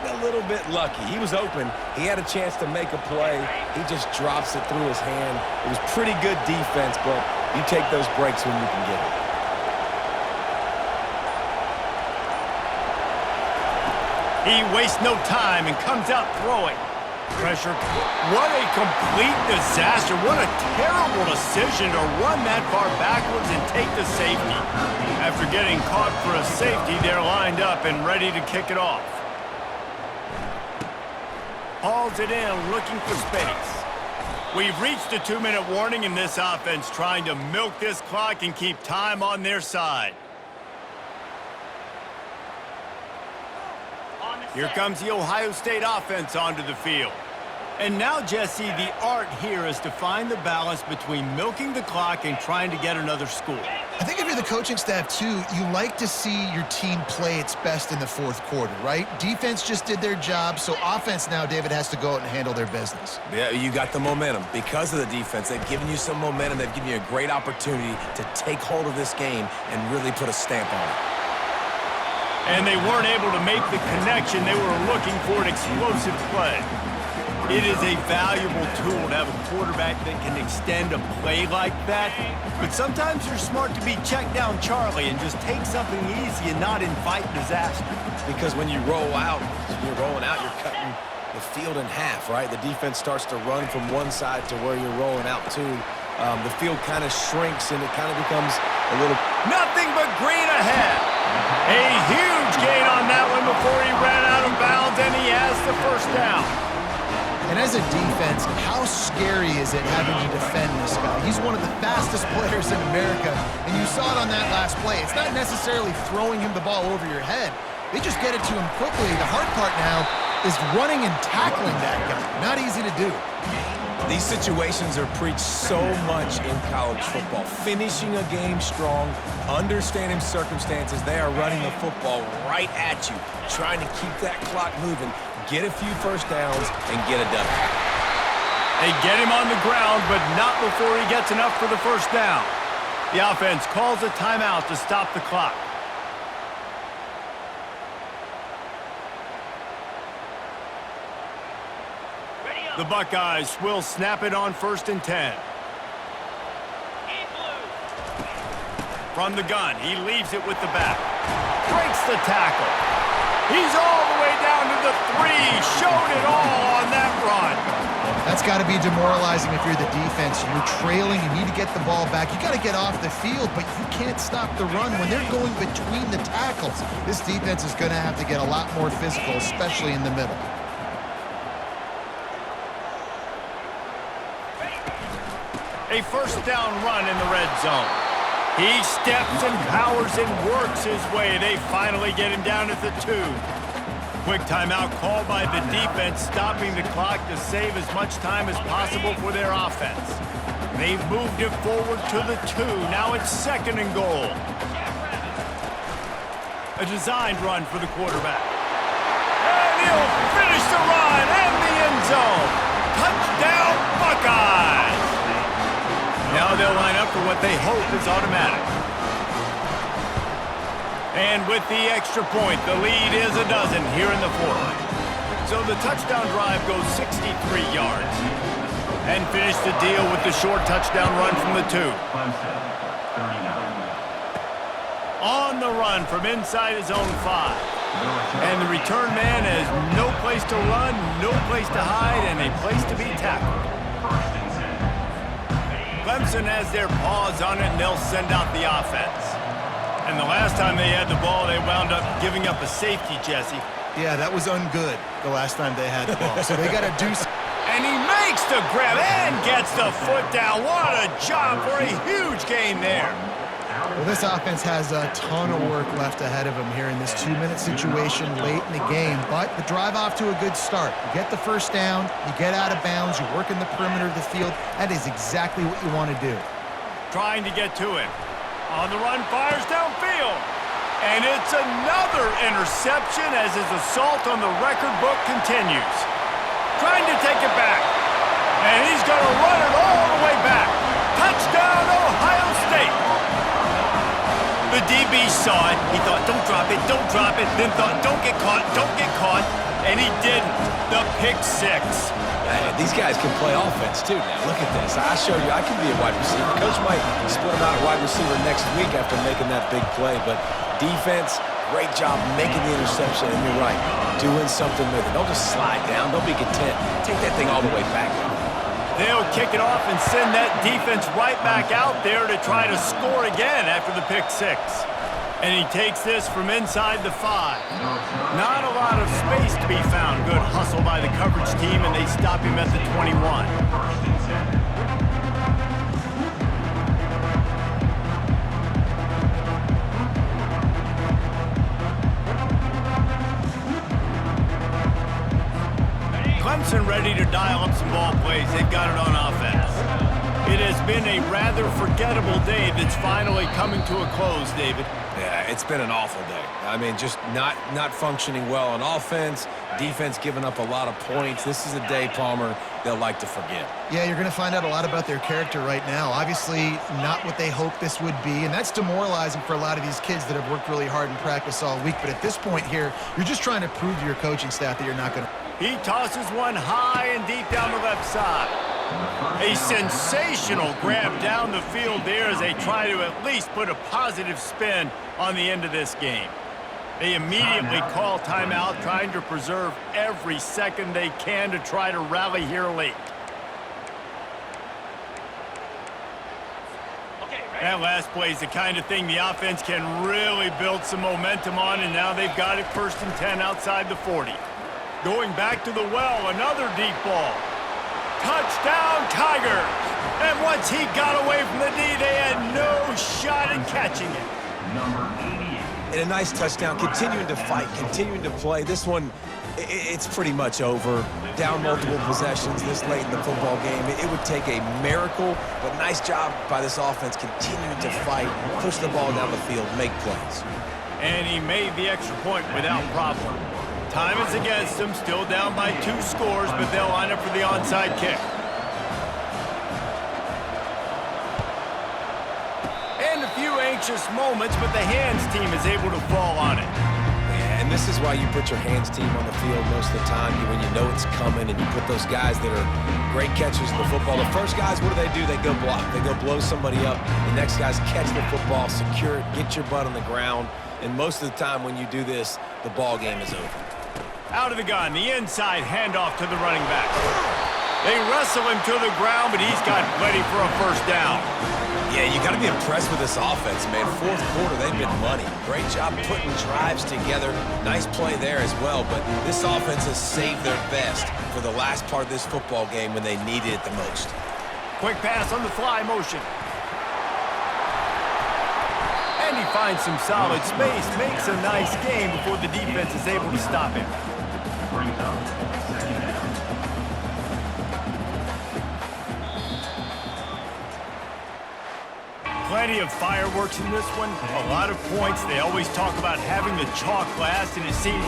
a little bit lucky. He was open. He had a chance to make a play. He just drops it through his hand. It was pretty good defense, but you take those breaks when you can get it. He wastes no time and comes out throwing. Pressure. What a complete disaster. What a terrible decision to run that far backwards and take the safety. After getting caught for a safety, they're lined up and ready to kick it off. Hauls it in, looking for space. We've reached a 2-minute warning in this offense, trying to milk this clock and keep time on their side. Here comes the Ohio State offense onto the field. And now, Jesse, the art here is to find the balance between milking the clock and trying to get another score. I think if you're the coaching staff, too, you like to see your team play its best in the 4th quarter, right? Defense just did their job, so offense now, David, has to go out and handle their business. Yeah, you got the momentum. Because of the defense, they've given you some momentum. They've given you a great opportunity to take hold of this game and really put a stamp on it. And they weren't able to make the connection. They were looking for an explosive play. It is a valuable tool to have a quarterback that can extend a play like that. But sometimes you're smart to be check down Charlie and just take something easy and not invite disaster. Because when you roll out, you're cutting the field in half, right? The defense starts to run from one side to where you're rolling out to. The field kind of shrinks and it kind of becomes a little... Nothing but green ahead. A huge gain on that one before he ran out of bounds, and he has the first down. And as a defense, how scary is it having to defend this guy? He's one of the fastest players in America, and you saw it on that last play. It's not necessarily throwing him the ball over your head. They just get it to him quickly. The hard part now is running and tackling that guy. Not easy to do. These situations are preached so much in college football. Finishing a game strong, understanding circumstances. They are running the football right at you, trying to keep that clock moving, get a few first downs, and get a W. They get him on the ground, but not before he gets enough for the first down. The offense calls a timeout to stop the clock. The Buckeyes will snap it on 1st and 10. From the gun, he leaves it with the back. Breaks the tackle. He's all the way down to the 3. Showed it all on that run. That's got to be demoralizing if you're the defense. You're trailing, you need to get the ball back. You got to get off the field, but you can't stop the run when they're going between the tackles. This defense is going to have to get a lot more physical, especially in the middle. A first down run in the red zone. He steps and powers and works his way. They finally get him down at the 2. Quick timeout called by the defense, stopping the clock to save as much time as possible for their offense. They've moved it forward to the 2. Now it's 2nd and goal. A designed run for the quarterback. And he'll finish the run in the end zone. what they hope is automatic. And with the extra point, the lead is a dozen here in the fourth. So the touchdown drive goes 63 yards. And finish the deal with the short touchdown run from the 2. Clemson, 39. On the run from inside his own 5. And the return man has no place to run, no place to hide, and a place to be tackled. Clemson has their paws on it, and they'll send out the offense. And the last time they had the ball, they wound up giving up a safety, Jesse. Yeah, that was ungood the last time they had the ball. So they got to do something. And he makes the grab and gets the foot down. What a job for a huge gain there. Well, this offense has a ton of work left ahead of them here in this 2-minute situation late in the game. But the drive off to a good start. You get the first down, you get out of bounds, you work in the perimeter of the field. That is exactly what you want to do. Trying to get to it. On the run, fires downfield. And it's another interception as his assault on the record book continues. Trying to take it back. And he's going to run it all the way back. Touchdown, Ohio State. The DB saw it. He thought, don't drop it, then thought, don't get caught, and he didn't. The pick 6. These guys can play offense, too, now. Look at this. I show you I can be a wide receiver. Coach might split him out at wide receiver next week after making that big play, but defense, great job making the interception, and you're right, doing something with it. Don't just slide down. Don't be content. Take that thing all the way back. They'll kick it off and send that defense right back out there to try to score again after the pick 6. And he takes this from inside the 5. Not a lot of space to be found. Good hustle by the coverage team, and they stop him at the 21. Clemson ready to dial up some ball plays. They've got it on offense. It has been a rather forgettable day that's finally coming to a close, David. Yeah, it's been an awful day. I mean, just not functioning well on offense, defense giving up a lot of points. This is a day, Palmer, they'll like to forget. Yeah, you're going to find out a lot about their character right now. Obviously, not what they hoped this would be, and that's demoralizing for a lot of these kids that have worked really hard in practice all week. But at this point here, you're just trying to prove to your coaching staff that you're not going to. He tosses one high and deep down the left side. A sensational grab down the field there as they try to at least put a positive spin on the end of this game. They immediately call timeout, trying to preserve every second they can to try to rally here late. That last play is the kind of thing the offense can really build some momentum on, and now they've got it 1st and 10 outside the 40. Going back to the well, another deep ball. Touchdown, Tigers! And once he got away from the D, they had no shot at catching it. Number 88. And a nice touchdown, continuing to fight, continuing to play. This one, it's pretty much over. Down multiple possessions this late in the football game. It would take a miracle, but nice job by this offense continuing to fight, push the ball down the field, make plays. And he made the extra point without problem. Time is against them, still down by 2 scores, but they'll line up for the onside kick. And a few anxious moments, but the hands team is able to fall on it. Yeah, and this is why you put your hands team on the field most of the time, when you know it's coming, and you put those guys that are great catchers in the football. The first guys, what do? They go block. They go blow somebody up. The next guys catch the football, secure it, get your butt on the ground. And most of the time when you do this, the ball game is over. Out of the gun, the inside handoff to the running back. They wrestle him to the ground, but he's got plenty for a first down. Yeah, you got to be impressed with this offense, man. 4th quarter, they've been money. Great job putting drives together. Nice play there as well, but this offense has saved their best for the last part of this football game when they needed it the most. Quick pass on the fly motion. And he finds some solid space, makes a nice game before the defense is able to stop him. Brings up 2nd down. Plenty of fireworks in this one, a lot of points. They always talk about having the chalk last, and it seemed like